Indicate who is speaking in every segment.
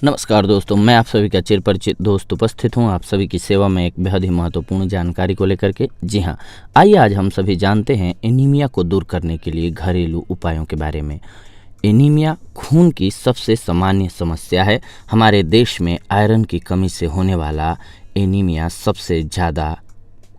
Speaker 1: नमस्कार दोस्तों, मैं आप सभी का चिरपरिचित दोस्त उपस्थित हूं आप सभी की सेवा में एक बेहद ही महत्वपूर्ण जानकारी को लेकर के। जी हां, आइए आज हम सभी जानते हैं एनीमिया को दूर करने के लिए घरेलू उपायों के बारे में। एनीमिया खून की सबसे सामान्य समस्या है। हमारे देश में आयरन की कमी से होने वाला एनीमिया सबसे ज़्यादा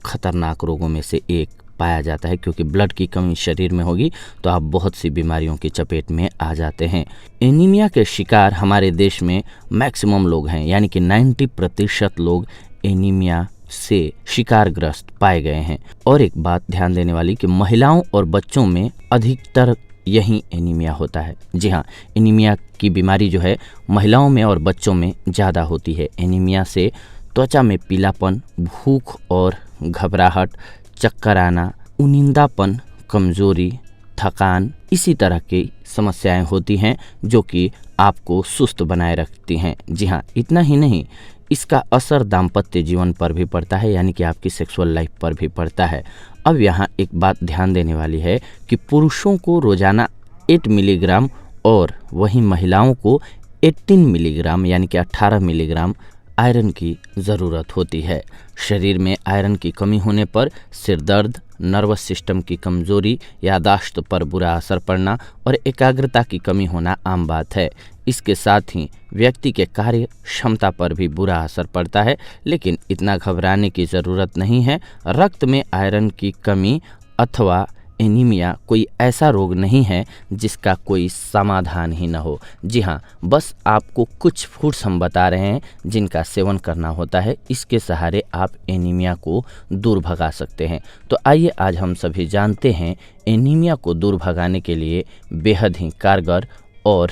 Speaker 1: खतरनाक रोगों में से एक पाया जाता है, क्योंकि ब्लड की कमी शरीर में होगी तो आप बहुत सी बीमारियों की चपेट में आ जाते हैं। एनीमिया के शिकार हमारे देश में मैक्सिमम लोग हैं, यानी कि 90% लोग एनीमिया से शिकारग्रस्त पाए गए हैं। और एक बात ध्यान देने वाली कि महिलाओं और बच्चों में अधिकतर यही एनीमिया होता है। जी हाँ, एनीमिया की बीमारी जो है महिलाओं में और बच्चों में ज़्यादा होती है। एनीमिया से त्वचा में पीलापन, भूख और घबराहट, चक्कर आना, उनिंदापन, कमजोरी, थकान, इसी तरह की समस्याएं होती हैं जो कि आपको सुस्त बनाए रखती हैं। जी हाँ, इतना ही नहीं, इसका असर दाम्पत्य जीवन पर भी पड़ता है, यानी कि आपकी सेक्सुअल लाइफ पर भी पड़ता है। अब यहाँ एक बात ध्यान देने वाली है कि पुरुषों को रोजाना 8 मिलीग्राम और वहीं महिलाओं को 18 मिलीग्राम यानी कि 18 मिलीग्राम आयरन की ज़रूरत होती है। शरीर में आयरन की कमी होने पर सिर दर्द, नर्वस सिस्टम की कमजोरी, यादाश्त पर बुरा असर पड़ना और एकाग्रता की कमी होना आम बात है। इसके साथ ही व्यक्ति के कार्य क्षमता पर भी बुरा असर पड़ता है, लेकिन इतना घबराने की ज़रूरत नहीं है। रक्त में आयरन की कमी अथवा एनीमिया कोई ऐसा रोग नहीं है जिसका कोई समाधान ही न हो। जी हाँ, बस आपको कुछ फूड्स हम बता रहे हैं जिनका सेवन करना होता है। इसके सहारे आप एनीमिया को दूर भगा सकते हैं। तो आइए आज हम सभी जानते हैं एनीमिया को दूर भगाने के लिए बेहद ही कारगर और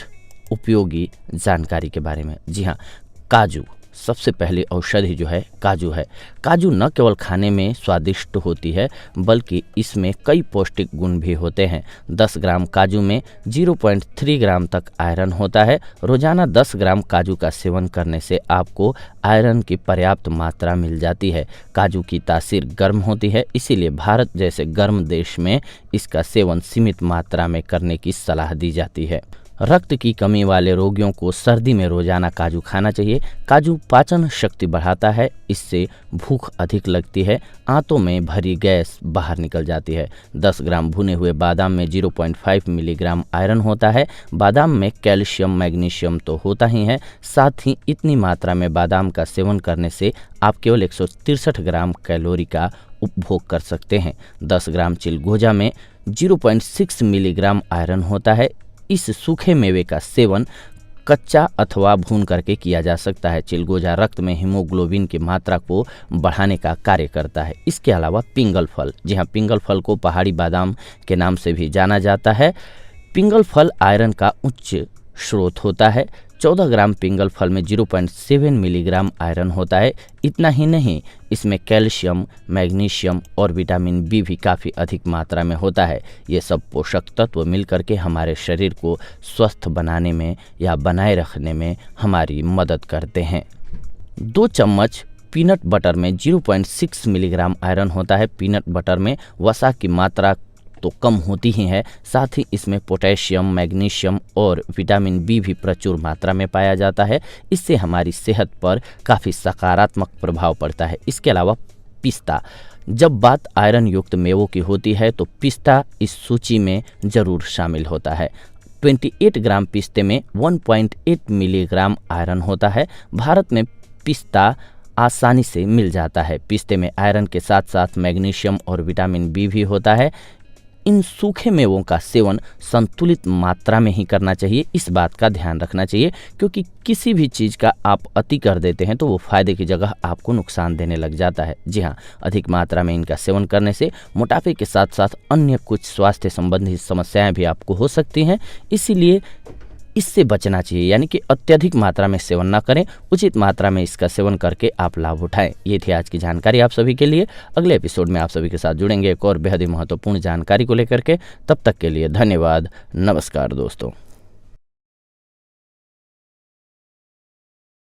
Speaker 1: उपयोगी जानकारी के बारे में। जी हाँ, काजू सबसे पहली औषधि जो है काजू है। काजू न केवल खाने में स्वादिष्ट होती है बल्कि इसमें कई पौष्टिक गुण भी होते हैं। 10 ग्राम काजू में 0.3 ग्राम तक आयरन होता है। रोजाना 10 ग्राम काजू का सेवन करने से आपको आयरन की पर्याप्त मात्रा मिल जाती है। काजू की तासीर गर्म होती है, इसीलिए भारत जैसे गर्म देश में इसका सेवन सीमित मात्रा में करने की सलाह दी जाती है। रक्त की कमी वाले रोगियों को सर्दी में रोजाना काजू खाना चाहिए। काजू पाचन शक्ति बढ़ाता है, इससे भूख अधिक लगती है, आंतों में भरी गैस बाहर निकल जाती है। 10 ग्राम भुने हुए बादाम में 0.5 मिलीग्राम आयरन होता है। बादाम में कैल्शियम, मैग्नीशियम तो होता ही है, साथ ही इतनी मात्रा में बादाम का सेवन करने से आप केवल 163 ग्राम कैलोरी का उपभोग कर सकते हैं। 10 ग्राम चिलगोजा में 0.6 मिलीग्राम आयरन होता है। इस सूखे मेवे का सेवन कच्चा अथवा भून करके किया जा सकता है। चिलगोजा रक्त में हीमोग्लोबिन की मात्रा को बढ़ाने का कार्य करता है। इसके अलावा पिंगल फल, जी हाँ, पिंगल फल को पहाड़ी बादाम के नाम से भी जाना जाता है। पिंगल फल आयरन का उच्च स्रोत होता है। 14 ग्राम पिंगल फल में 0.7 मिलीग्राम आयरन होता है। इतना ही नहीं, इसमें कैल्शियम, मैग्नीशियम और विटामिन बी भी काफ़ी अधिक मात्रा में होता है। ये सब पोषक तत्व मिलकर के हमारे शरीर को स्वस्थ बनाने में या बनाए रखने में हमारी मदद करते हैं। 2 चम्मच पीनट बटर में 0.6 मिलीग्राम आयरन होता है। पीनट बटर में वसा की मात्रा तो कम होती ही है, साथ ही इसमें पोटेशियम, मैग्नीशियम और विटामिन बी भी प्रचुर मात्रा में पाया जाता है। इससे हमारी सेहत पर काफ़ी सकारात्मक प्रभाव पड़ता है। इसके अलावा पिस्ता, जब बात आयरन युक्त मेवों की होती है तो पिस्ता इस सूची में ज़रूर शामिल होता है। 28 ग्राम पिस्ते में 1.8 मिलीग्राम आयरन होता है। भारत में पिस्ता आसानी से मिल जाता है। पिस्ते में आयरन के साथ साथ मैग्नीशियम और विटामिन बी भी होता है। इन सूखे मेवों का सेवन संतुलित मात्रा में ही करना चाहिए, इस बात का ध्यान रखना चाहिए, क्योंकि किसी भी चीज़ का आप अति कर देते हैं तो वो फायदे की जगह आपको नुकसान देने लग जाता है। जी हाँ, अधिक मात्रा में इनका सेवन करने से मोटापे के साथ साथ अन्य कुछ स्वास्थ्य संबंधी समस्याएं भी आपको हो सकती हैं, इसीलिए इससे बचना चाहिए, यानी कि अत्यधिक मात्रा में सेवन ना करें, उचित मात्रा में इसका सेवन करके आप लाभ उठाएं। ये थी आज की जानकारी आप सभी के लिए। अगले एपिसोड में आप सभी के साथ जुड़ेंगे एक और बेहद ही महत्वपूर्ण जानकारी को लेकर के। तब तक के लिए धन्यवाद। नमस्कार दोस्तों।